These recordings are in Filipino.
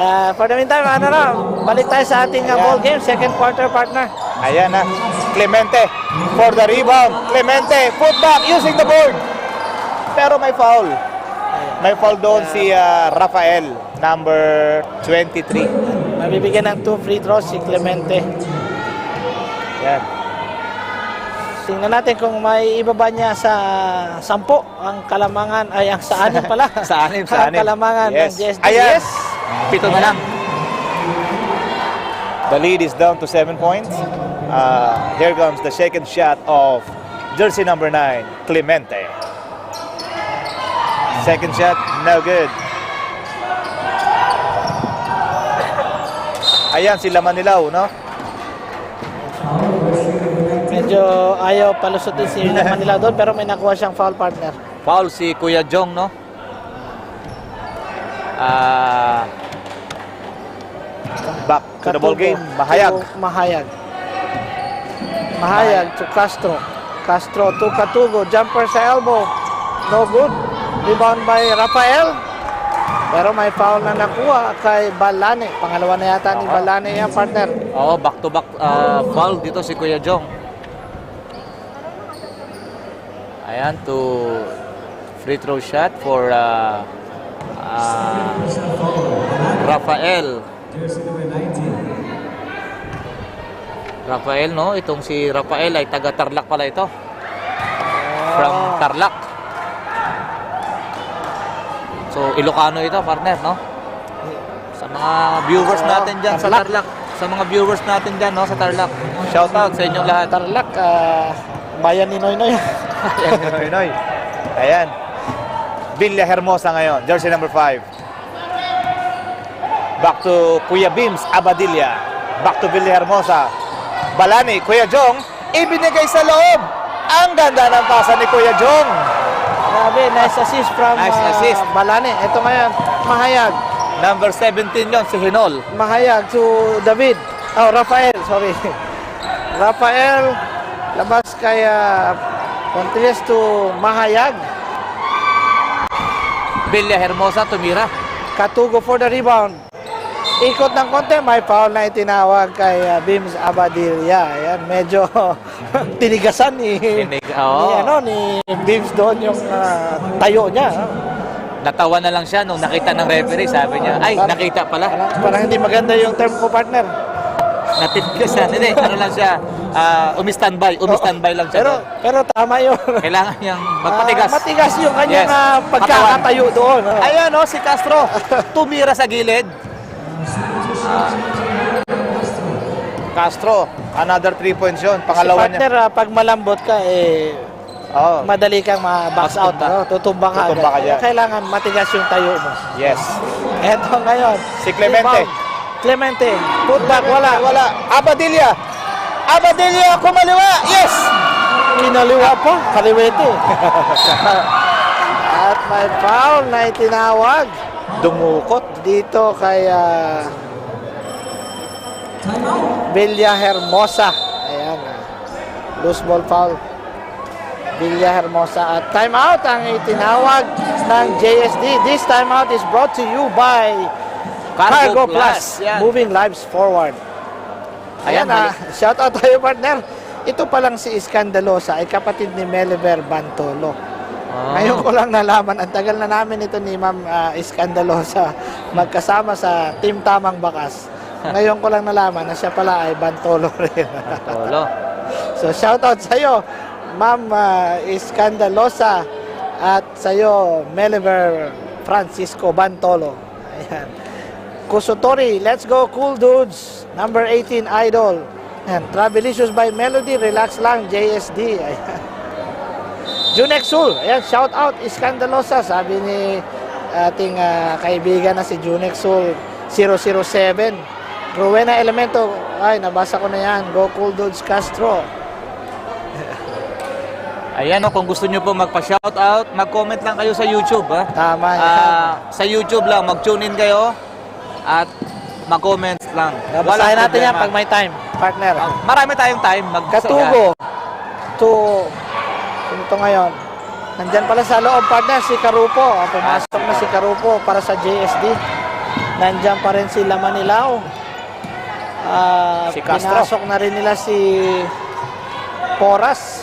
For the meantime, balik tayo sa ating ball game, second quarter, partner. Ayan na, Clemente for the rebound. Clemente, put back using the board. Pero may foul. May foul doon si Rafael, number 23. Mabibigyan ng 2 free throws si Clemente. Yan. Tingnan natin kung may ibaba niya sa 10 ang Kalamangan, ay ang sa 6 pala. Sa 6, ang Kalamangan ng JSD. Ayan. Yes. 7 na lang. The lead is down to 7 points. Here comes the second shot of jersey number 9, Clemente. Second shot, no good. Ayan, sila Manilaw, no? Medyo ayaw palusutin si Manila doon, pero may nakuha siyang foul, partner. Foul si Kuya Jong, no? Back to the ball game. Mahayag. Mahayag. Mahayag to Castro. Castro to Katugo. Jumper sa elbow. No good. Rebound by Rafael. Pero may foul na nakuha kay Balane. Pangalawa na yata ni Balane yan, partner. Oo, back-to-back foul dito si Kuya Jong. Ayan, to free throw shot for Rafael. Rafael, no? Itong si Rafael ay taga Tarlac pala ito. From Tarlac. So, Ilocano ito, partner, no? Sa mga viewers natin dyan sa Tarlac. Sa mga viewers natin dyan, no? Sa Tarlac. Shout out sa inyong lahat. Tarlac, bayan ni Noynoy. Bayan ni Noynoy. Ayan. Villa Hermosa ngayon. Jersey number 5. Back to Kuya Bims Abadilla. Back to Villa Hermosa. Balani, Kuya Jong. Ibinigay sa loob. Ang ganda ng pasa ni Kuya Jong. Grabe, nice assist from Balane. Ito ngayon, Mahayag. Number 17 yon si Hinol. Mahayag to David. Oh, Rafael, sorry. Rafael, labas kay Contreras to Mahayag. Villa Hermosa tumira. Katugo for the rebound. Ikot ng konti, may foul na itinawag kay Bims Abadilla. Ayan, medyo tinigasan ni Bims doon yung tayo niya. Natawa na lang siya nung nakita ng referee, sabi niya. Ay, nakita pala. Parang hindi maganda yung term ko, partner. Natitigasan. Hindi, ano lang siya, umi-standby lang siya. Pero tama yun. Kailangan niyang magpatigas. Matigas yung kanyang pagkakatayo doon. Ayan, si Castro, tumira sa gilid. Castro, another 3 points yun. Pangalawa niya. Partner, pag malambot ka, madali kang ma-box out. Tutumba ka agad. Kailangan matigas yung tayo mo. Yes. Eto ngayon. Si Clemente. Clemente. Put back, wala. Abadilla, kumaliwa. Yes! Kinaliwa pa. Kaliwete. At may foul na itinawag. Dumukot dito kay Villa Hermosa. Ayan. Loose ball foul. Villa Hermosa. At timeout ang itinawag ng JSD. This timeout is brought to you by Cargo Plus. Moving lives forward. Ayan, shout out tayo, partner. Ito pa lang si Iskandalosa ay kapatid ni Meliver Bantolo. Ngayon ko lang nalaman, ang tagal na namin ito ni Ma'am Iskandalosa magkasama sa Team Tamang Bakas. Ngayon ko lang nalaman na siya pala ay Bantolo rin. Bantolo. So shout out sa iyo, Ma'am Iskandalosa, at sa iyo, Meliver Francisco Bantolo. Ayan. Kusutori, let's go cool dudes. Number 18, Idol. Ayan. Travelicious by Melody, relax lang, JSD. Ayan. Junexul, ayan, shout out, Iskandalosa. Sabi ni ating kaibigan na si Junexul 007. Rowena Elemento, ay, nabasa ko na yan. Go cool dudes, Castro. Ayan, kung gusto nyo po magpa-shoutout, mag-comment lang kayo sa YouTube. Tama yan. Sa YouTube lang, mag-tune in kayo at mag-comments lang. Basahin natin yan pag may time, partner. Marami tayong time. Katugo to ito ngayon. Nandyan pala sa loob, partner, si Carupo. Pumasok na si Carupo para sa JSD. Nandiyan pa rin si Lamanilao. Si Castro. Pinasok na rin nila si Poras.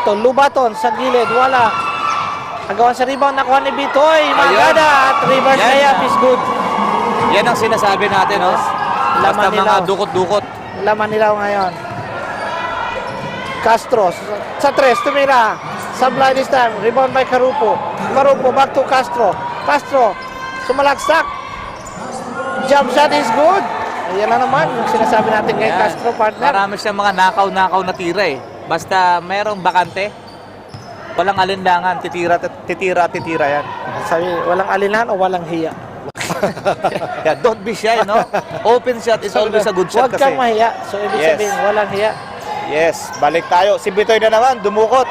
Ito, Lubaton sa gilid, wala. Agawan sa rebound, nakuha ni Bitoy. Magada at reverse Yan. layup is good. Yan ang sinasabi natin, no? Basta Laman mga nilaw. dukot-dukot. Lamanilao ngayon. Castro sa tres, tumira. Sablay this time. Rebound by Carupo. Carupo back to Castro. Castro, sumalaksak. Jump shot is good. Ayan na naman yung sinasabi natin kay Yan. Castro, partner. Marami siyang mga nakaw-nakaw na tira eh. Basta merong bakante, walang alinlangan, titira yan. Sabi, walang alinan o walang hiya. Yeah, don't be shy, no? Open shot is always a good shot Huwag kasi. kang mahiya. So, ibig Yes. sabihin, walang hiya. Yes, balik tayo. Si Bitoy na naman, dumukot.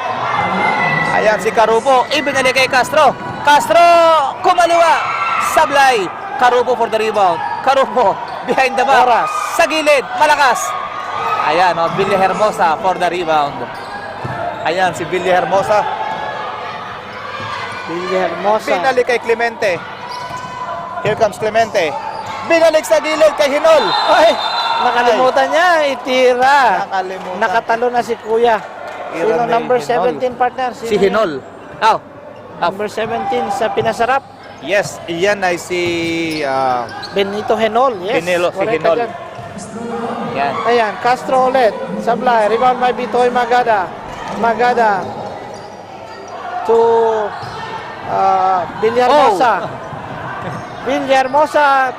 Ayan si Carupo, ibinalik kay Castro. Castro, kumaliwa. Sablay. Carupo for the rebound. Carupo, behind the back. Oras. Sa gilid, malakas. Ayan, oh, Billy Hermosa for the rebound. Ayan, si Billy Hermosa. Billy Hermosa. Binalik kay Clemente. Here comes Clemente. Binalik sa gilid kay Hinol. Ay, nakalimutan niya. Itira. Nakalimutan. Nakatalo na si Kuya. Sino Iran number Hinol. 17, partner? Sino Si Hinol. Oh, Number 17 sa pinasarap. Yes, iyan ay si Benito Henol. Yes. Benelo, si correct Henol. ka dyan. yan. Ayan, Castro ulit. Sablay. Rebound by Bitoy Magada. Magada. To Villarmosa. Villarmosa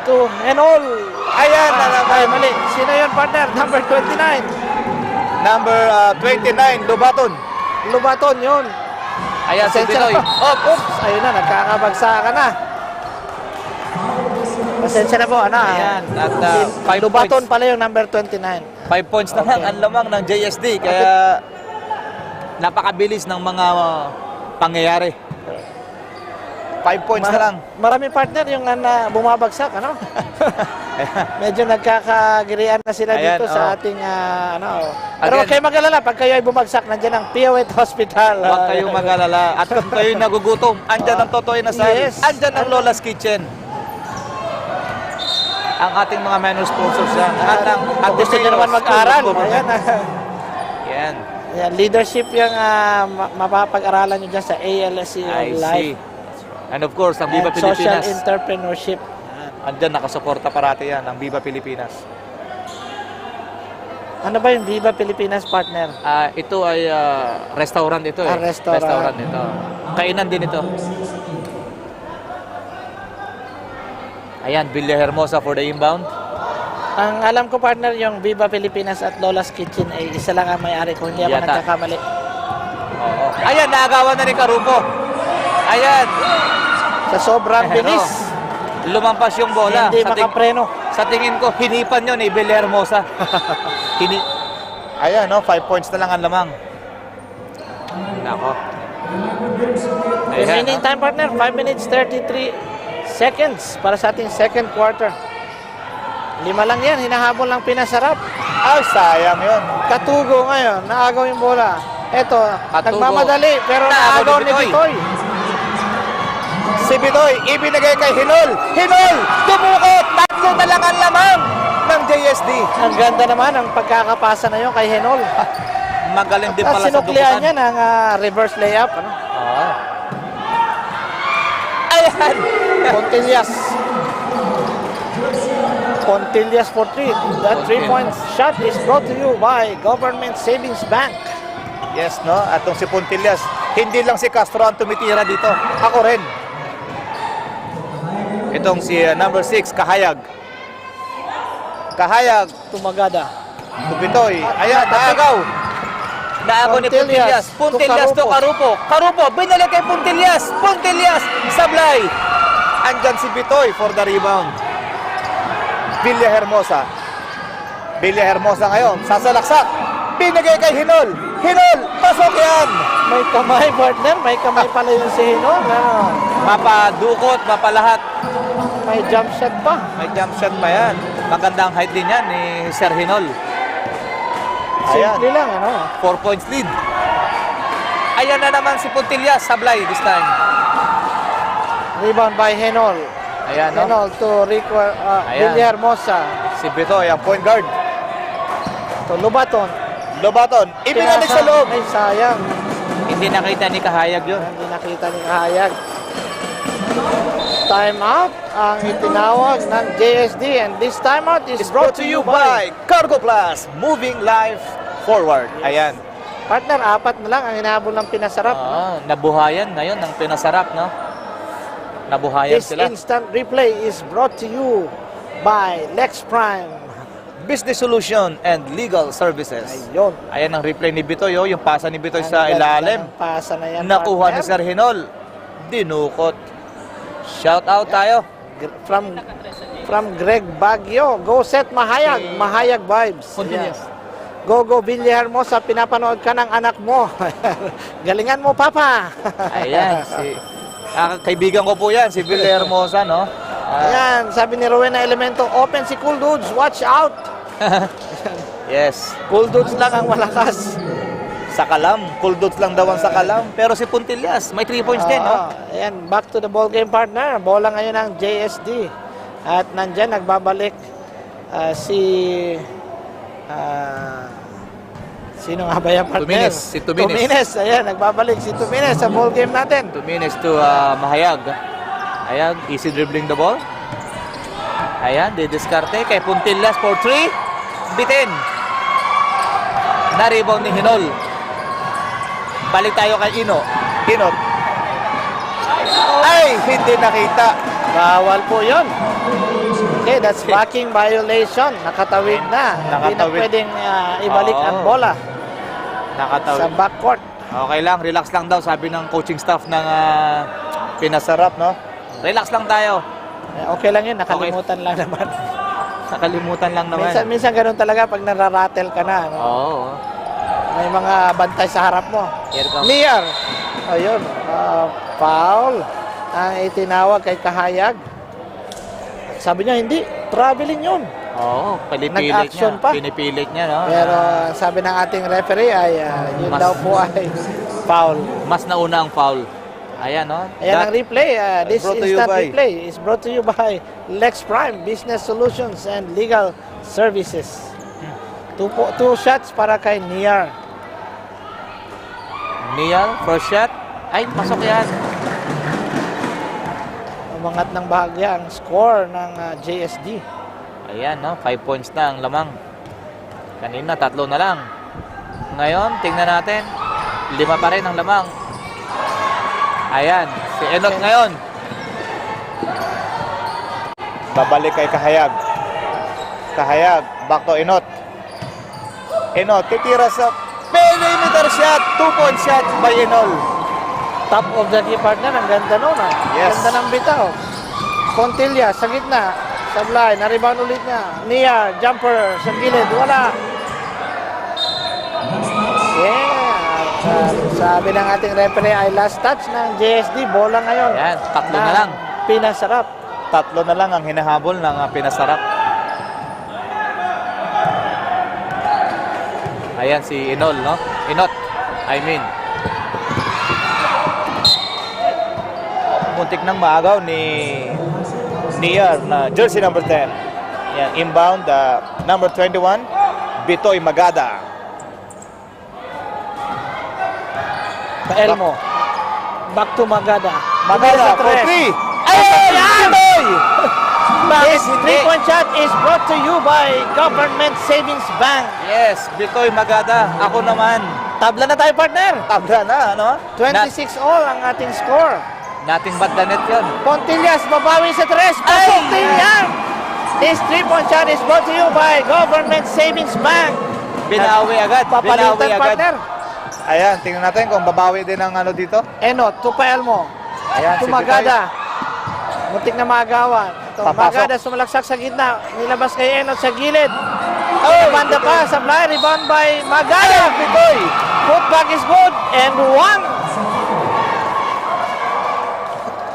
to Henol. Ayan na naman. Ay, mali. Sino yun, partner? Number 29. number 29, Lubaton. Lubaton yun. Ayan si Pasensya Bitoy. na po. Oops. Ayun na, nagkakabagsakan na. Pasensya na po, ano. Ayan, at Si 5 Lubaton points. pala yung number 29. 5 points na lang Okay. ang lamang ng JSD. Kaya napakabilis ng mga pangyayari. 5 points na lang. Maraming partner yung bumabagsak, ano? Medyo nagkakagirian na sila Ayan, dito sa oh. ating, ano. Pero huwag Again, kayo mag-alala, pag kayo ay bumagsak, nandiyan ang Piawet Hospital. huwag kayong mag-alala. At kung kayo'y nagugutom, andyan ang Totoy na Sal. Yes. Andyan ang Lola's Kitchen. Ang ating mga menu sponsors yan. At ang Kung gusto nyo naman School of mag-aral, Government. ayan. Yan. Ayan, leadership yung mapapag-aralan nyo dyan sa ALSE I Life. see. And of course, ang Viva And social Pilipinas. entrepreneurship. Andyan, nakasuporta parati yan, ang Viva Pilipinas. Ano ba yung Viva Pilipinas, partner? Ito ay restaurant ito eh. Restaurant. ito. Kainan din ito. Ayan, Villa Hermosa for the inbound. Ang alam ko, partner, yung Viva Pilipinas at Lola's Kitchen ay isa lang ang may-ari kung hindi ako Yata. nagkakamali. Oo. Ayan, naagawan na ni Carupo. Ayan. Sa sobrang Ayan, bilis, Lumampas yung bola. hindi Sa makapreno. sa tingin ko, hinipan yun ni Villa Hermosa. Ayan, no, 5 points na lang ang lamang. Nako. Remaining time, partner, 5 minutes 33 seconds para sa ating second quarter. 5 lang yan, hinahabol lang pinasarap. Ay, sayang yun. Katugo ngayon, naagaw yung bola. Eto, Katugo. nagmamadali, pero Naagaw naagaw ni ni Bitoy. Bitoy. Si Bitoy, ibinigay kay Hinol. Hinol, dumukot. Tatlo na lang ang lamang ng JSD. Ang ganda naman ang pagkakapasa na yun kay Henol. Magaling din At pala sa sinuklian dukutan. niya ng reverse layup. Ano? Oo. Ayan. Pontillas. Pontillas for 3. That 3-point shot is brought to you by Government Savings Bank. Yes, no? At si Puntillas, hindi lang si Castro ang tumitira dito. Ako rin. Itong si number 6, Kahayag. Kahayag, Tumagada. Bitoy. Ayan, naagaw. Naagaw ni Pontillas Puntillas. Puntillas to Carupo. Carupo, binalik kay Puntillas. Puntillas, sablay. Andyan si Bitoy for the rebound. Villa Hermosa. Villa Hermosa ngayon, sasalaksak. Binigay kay Hinol. Hinol, pasok yan. May kamay, partner. May kamay pala yung si Henol. Ano? Mapadukot, mapalahat. May jump shot pa. May jump shot pa yan. Magandang height din yan ni Sir Hinol. Ayan. Simple lang, ano? 4 points lead. Ayan na naman si Puntillas, sablay this time. Rebound by Henol. Ayan, no? Enol to Ayan. Villahermosa. Si Bitoy, ang point guard. To Lubaton. Lobaton, ibinalik sa Pinasa- loob. Ay, sayang. Hindi nakita ni Kahayag yun. Hindi nakita ni Kahayag. Timeout ang itinawag ng JSD, and this timeout is It's brought to you by Cargo Plus, moving life forward. Ayan. Partner, 4 na lang ang hinahabol ng Pinasarap. no? Nabuhayan ngayon ng Pinasarap, no? Nabuhayan This sila. instant replay is brought to you by Lex Prime. Business solution and legal services. Ayun. Ayan ang replay ni Bitoy, oh, yung pasa ni Bitoy Ang sa ganda ilalim. ng pasa na yan, Nakuha ni partner. Sir Hinol. Dinukot. Shout out tayo. From Greg Baguio. Go set Mahayag. Mahayag vibes. Continuous. Go Villahermosa. Pinapanood ka ng anak mo. Galingan mo, Papa. Ayan, kaibigan ko po yan, si Villahermosa, no? Ayan, sabi ni Rowena Elemento, open si Cool Dudes, watch out. Yes. Cool Dudes lang ang malakas. Sa Kalam. Kuldots lang daw ang sa Kalam. Pero si Puntillas, may 3 points din, no? Ayan, back to the ball game, partner. Bola ngayon ng JSD. At nandyan, nagbabalik si... sino nga ba yan, partner? Tumines, si Tumines. Tumines, ayan, nagbabalik si Tumines sa ball game natin. 2 minutes to Mahayag. Ayan, easy dribbling the ball. Ayan, didiskarte kay Puntillas for 3. Bitin. Na-rebound ni Hinol. Balik tayo kay Ino. Inot. Ay, hindi nakita. Bawal po yun. Okay, that's backing violation. Nakatawid na. Hindi na Nakatawid. pwedeng ibalik Oo. ang bola Nakatawid. sa backcourt. Okay lang, relax lang daw, sabi ng coaching staff ng Pinasarap, no? relax lang tayo. Okay lang yun, nakalimutan lang naman. Nakalimutan lang naman. Minsan ganun talaga pag nararatel ka na. No? Oo. May mga bantay sa harap mo. Here comes. Nier. Ayun. Foul. Ang itinawag kay Kahayag. Sabi niya, hindi. Traveling yun. Oo, pinipilit Nag-action niya. pa. Pinipilit niya, no? Pero sabi ng ating referee ay yun Mas- daw po ay foul. Mas nauna ang foul. Ayan, no? Ayan ang replay. This Brought to you instant by- replay is brought to you by Lex Prime Business Solutions and Legal Services. Two shots para kay Nier. Nial, first shot. Ay, pasok yan. Umangat ng bahagya ang score ng JSD. Ayan, no? 5 points na ang lamang. Kanina, 3 na lang. Ngayon, tingnan natin. 5 pa rin ang lamang. Ayan, si Enot ngayon. Babalik kay Kahayag. Kahayag, back to Inot. Inot, titira sa perimeter shot. 2-point shot by Inol. Top of the key, partner. Ang ganda nun. Yes. Ganda ng bitaw. Pontilla sa gitna. Sablay. Na-rebound ulit niya. Nia. Jumper. Sa gilid. Wala. Yeah. Sabi ng ating referee ay last touch ng JSD. Bola ngayon. Ayan, 3 na ng lang. Pinasarap. 3 na lang ang hinahabol ng Pinasarap. Ayan, si Inol, no? Inot, I mean. Muntik ng maagaw ni Nier na jersey number 10. Yan, inbound, number 21, Bitoy Magada. Elmo. Back to Magada. Magada Sa for tres. 3. Ayan! This Bakit hindi? 3-point shot is brought to you by Government Savings Bank. Yes, Bitoy Magada. Ako naman. Tabla na tayo, partner. Tabla na, ano? 26 all ang ating score. Nating but the net yun. Pontillas, babawi sa tres. Pasok Ay! din yan. This 3-point shot is brought to you by Government Savings Bank. Binawi agad. Binawi Papalitan, agad. partner. Ayan, tingnan natin kung babawi din ang ano dito. Enot, Tupael mo. Ayan, si Tumagada. Muntik na magawan. Ito, Papasok. Magada sumalaksak sa gitna. Nilabas kay Enot sa gilid. Oh, banda pa. Sablay, rebound by Magada. Bitoy! Putback is good. And 1.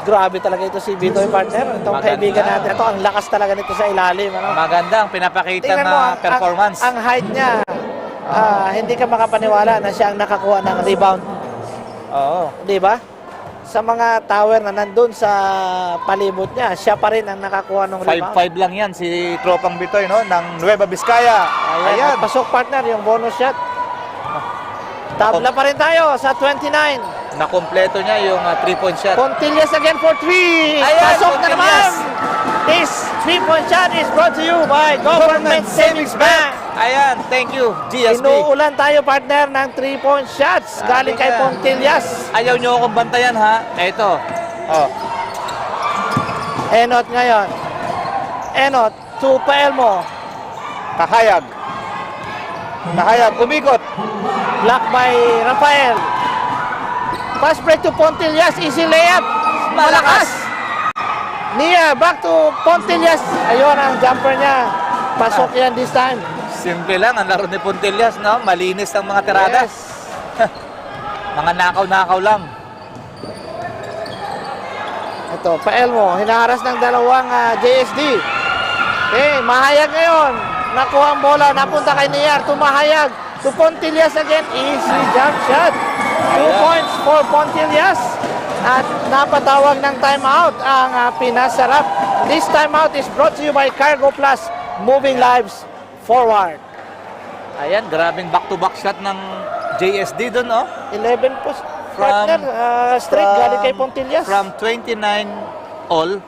Grabe talaga ito si Bitoy, partner. Itong Maganda. kaibigan natin. Ito, ang lakas talaga nito sa ilalim. Ano? Maganda ang pinapakita Tingnan mo, na performance. Ang height niya, hindi ka makapaniwala na siya ang nakakuha ng rebound. Oo. Di ba? sa mga tower na nandun sa palibot niya, siya pa rin ang nakakuha ng rebound. 5-5 lang yan si Tropang Bitoy, no? Ng Nueva Vizcaya. Ayan, pasok partner yung bonus shot. Tabla pa rin tayo sa 29. Nakompleto niya yung 3-point shot. Pontillas again for 3. Ayan, Pasok na naman. Pontillas. This 3-point shot is brought to you by Government Savings Bank. Ayan, thank you, GSB. Inuulan tayo partner ng 3-point shots galing kay ka. Pontillas. Ayaw nyo akong bantayan, ha? Ito. Oh. Enot ngayon. Enot to Paelmo. Kahayag. Kahayag, umikot. Block by Rafael. Pass break to Pontillas. Easy layup. Malakas. Nia, back to Pontillas. Ayun ang jumper niya. Pasok yan this time. Simple lang ang laro ni Pontillas, no? Malinis ang mga tirada. Yes. Mga nakaw-nakaw lang. Ito, Paelmo. Hinaharas ng dalawang JSD. Okay, mahayag ngayon. Nakuha ang bola. Napunta kay Niar. Tumahayag. To Pontillas again. Easy jump shot. 2 points for Pontillas. At napatawag ng timeout ang Pinasarap. This timeout is brought to you by Cargo Plus. Moving lives forward. Ayan, grabing back-to-back shot ng JSD doon, no? 11 po. From- Partner, straight galing kay Pontillas. From 29 all,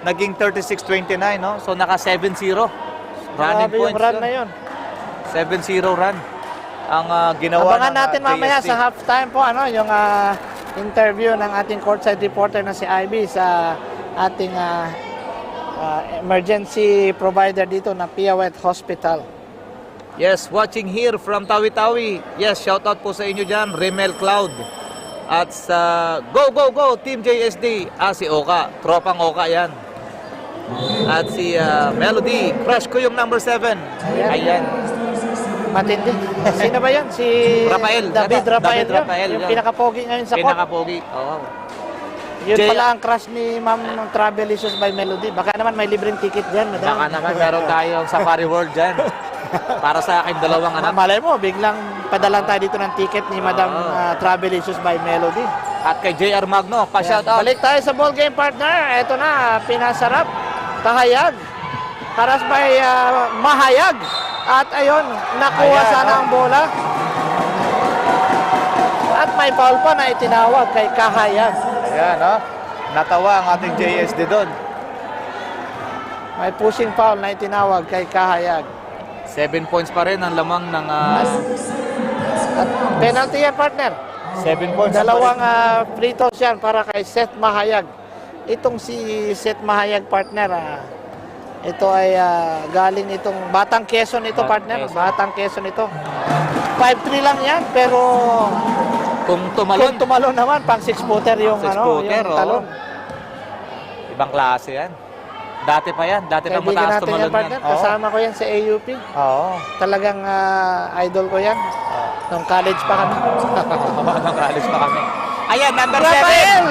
naging 36-29, no? So, naka 7-0. Running Grabe yung points. run yun. na yun. 7-0 run. Ang ginawa Abangan ng natin mamaya JSD. sa halftime po yung interview ng ating courtside reporter na si Ivy sa ating emergency provider dito na Piawet Hospital. Yes, watching here from Tawi-Tawi. Yes, shoutout po sa inyo dyan, Remel Cloud. At sa Go, Go, Go, Team JSD. Si Oka, tropang Oka yan. At si Melody, crush ko yung number 7. Ayan. Matindi. Sino ba yan? Si Rafael. David David Rafael. Rafael, Yung yan. pinaka-pogi ngayon sa court. Pinakapogi. Oo. Yun Jay- pala ang crush ni Ma'am ng Travelicious by Melody. Baka naman may libreng ticket dyan, madam. Baka naman meron tayong Safari World dyan. Para sa akin, dalawang anak. Malay mo, biglang padalan tayo dito ng ticket ni Madam Oo. Travelicious by Melody. At kay JR Magno, Yan. pa-shoutout. Balik tayo sa ball game partner. Ito na, Pinasarap. Kahayag. Haras by Mahayag. At ayun, nakuha Ayan, sana ang bola. At may foul pa na itinawag kay Kahayag. Ayan, no? Natawa ang ating JSD doon. May pushing foul na itinawag kay Kahayag. 7 points pa rin ang lamang ng At penalty yan partner. 7 points. Dalawang free throws yan para kay Seth Mahayag. Itong si Seth Mahayag partner, ito ay galing itong Batang Quezon ito Batang partner. Quezon. Batang Quezon ito. 5'3 lang yan pero kung kung tumalon, tumalon naman pang 6-footer yung Six-footer, yung talon. ibang klase yan. Dati pa yan. Dati pang Kaibigan mataas natin tumalon yan yan. partner. Kasama ko yan sa AUP. Oo. Talagang idol ko yan. Nung college pa kami. Nung college pa kami. Ayan, number 7. Rafael!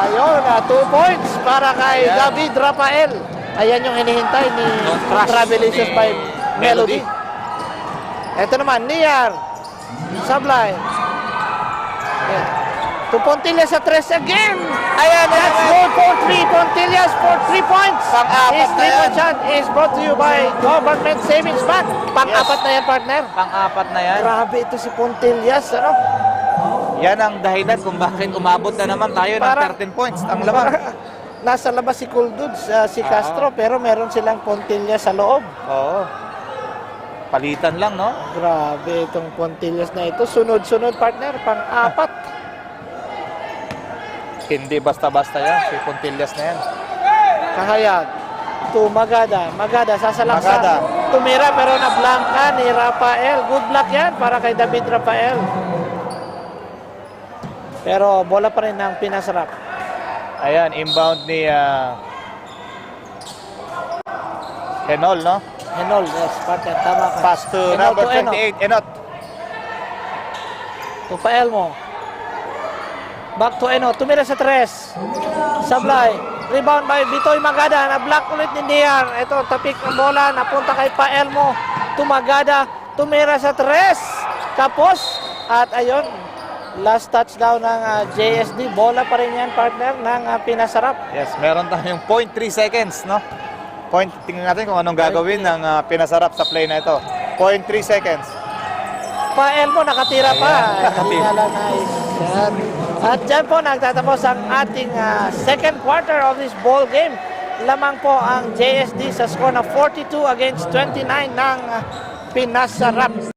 Ayun, 2 points para kay Ayan. David Rafael. Ayan yung hinihintay ni Yung crush Travelicious ni by Melody. Melody. Ito naman, Niar. Sablay. Ayan. To Pontillas sa 3 again. Ayan, That's goal for 3. Pontillas for 3 points. Pang-apat His na 3-point yan. shot is brought to you by Government Savings Bank. Pang-apat na yan, partner. Pang-apat na yan. Grabe ito si Pontillas. Ano? Yan ang dahilan kung bakit umabot na naman tayo ng Para- 13 points. Ang lamang. Nasa labas si Cooldudes, si Castro, pero meron silang Pontillas sa loob. Oo. Palitan lang, no? Grabe itong Pontillas na ito. Sunod-sunod partner, pang-apat. Hindi basta-basta yan. Si Pontillas na yan. Kahayag. To Magada. Magada, sasalaksa. Magada. Tumira pero na-blanka ni Rafael. Good block yan para kay David Rafael. Pero bola pa rin ng Pinasarap. Ayan, inbound ni Henol, no? Henol, yes, partner. Tama ka. Pass to Henol number to Eno. 28, Enot. To Paelmo. Back to Eno. Tumira sa 3. Sablay. Rebound by Bitoy Magada. Na-block ulit ni Niar. Ito, tapik ng bola. Napunta kay Paelmo. To Magada. Tumira sa 3. Kapos. At ayun. Last touchdown ng JSD. Bola pa rin yan, partner, ng Pinasarap. Yes, meron tayong 0.3 seconds, no? Tingnan natin kung anong gagawin ng Pinasarap sa play na ito. 0.3 seconds. Pa-elmo, nakatira pa. Ayan, Hindi na lang nice. Yan. At dyan po nagtatapos ang ating second quarter of this ball game. Lamang po ang JSD sa score na 42 against 29 ng Pinasarap.